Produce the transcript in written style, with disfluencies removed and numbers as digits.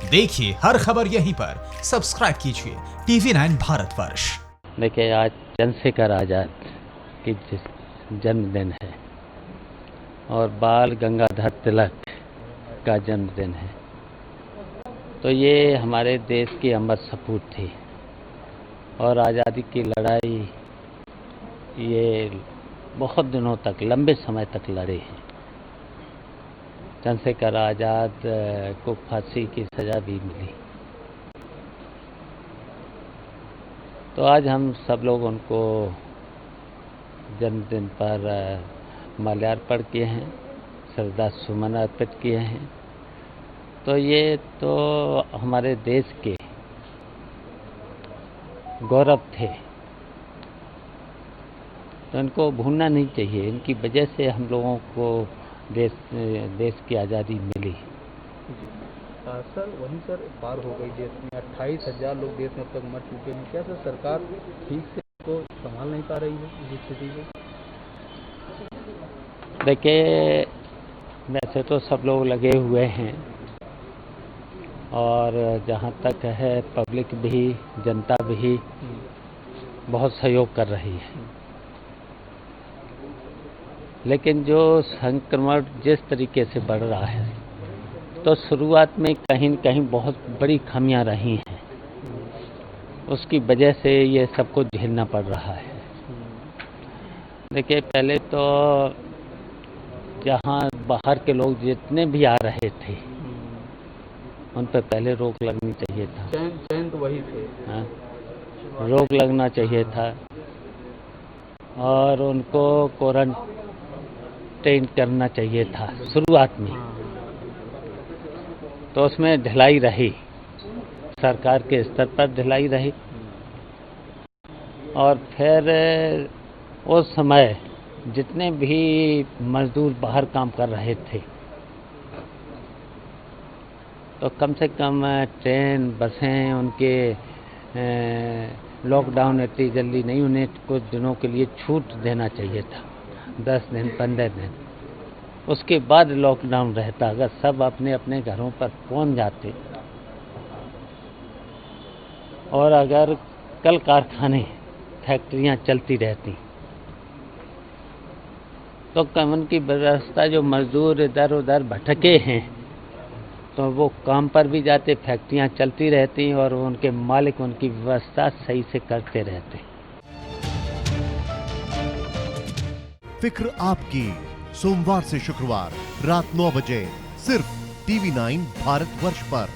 देखिए हर खबर यहीं पर, सब्सक्राइब कीजिए TV9 भारतवर्ष। देखिए, आज चंद्रशेखर आज़ाद की जन्मदिन है और बाल गंगाधर तिलक का जन्मदिन है। तो ये हमारे देश की अमर सपूत थी और आज़ादी की लड़ाई ये बहुत दिनों तक, लंबे समय तक लड़े हैं। चंद्रशेखर आज़ाद को फांसी की सज़ा भी मिली। तो आज हम सब लोग उनको जन्मदिन पर माल्यार्पण किए हैं, श्रद्धा सुमन अर्पित किए हैं। तो ये तो हमारे देश के गौरव थे, तो इनको भूलना नहीं चाहिए। इनकी वजह से हम लोगों को देश की आज़ादी मिली। सर वहीं सर पार हो गई देश में 28,000 लोग देश में अब तक मर चुके हैं। क्या सर सरकार ठीक से इसको संभाल नहीं पा रही है इस स्थिति को? देखिए, वैसे तो सब लोग लगे हुए हैं और जहाँ तक है पब्लिक भी, जनता भी बहुत सहयोग कर रही है। लेकिन जो संक्रमण जिस तरीके से बढ़ रहा है, तो शुरुआत में कहीं न कहीं बहुत बड़ी खामियां रही हैं। उसकी वजह से ये सबको झेलना पड़ रहा है। देखिए, पहले तो जहाँ बाहर के लोग जितने भी आ रहे थे, उन पर पहले रोक लगनी चाहिए था। चैन तो वही थे। हाँ, रोक लगना चाहिए था और उनको क्वारंटाइन करना चाहिए था शुरुआत में। तो उसमें ढिलाई रही, सरकार के स्तर पर ढिलाई रही। और फिर उस समय जितने भी मजदूर बाहर काम कर रहे थे, तो कम से कम ट्रेन, बसें, उनके लॉकडाउन इतनी जल्दी नहीं, उन्हें कुछ दिनों के लिए छूट देना चाहिए था, 10 दिन, 15 दिन। उसके बाद लॉकडाउन रहता। अगर सब अपने अपने घरों पर पहुंच जाते और अगर कल कारखाने, फैक्ट्रियां चलती रहती, तो कमन की व्यवस्था, जो मजदूर इधर उधर भटके हैं, तो वो काम पर भी जाते, फैक्ट्रियां चलती रहती और उनके मालिक उनकी व्यवस्था सही से करते रहते। फिक्र आपकी, सोमवार से शुक्रवार रात 9 बजे सिर्फ TV9 भारतवर्ष पर।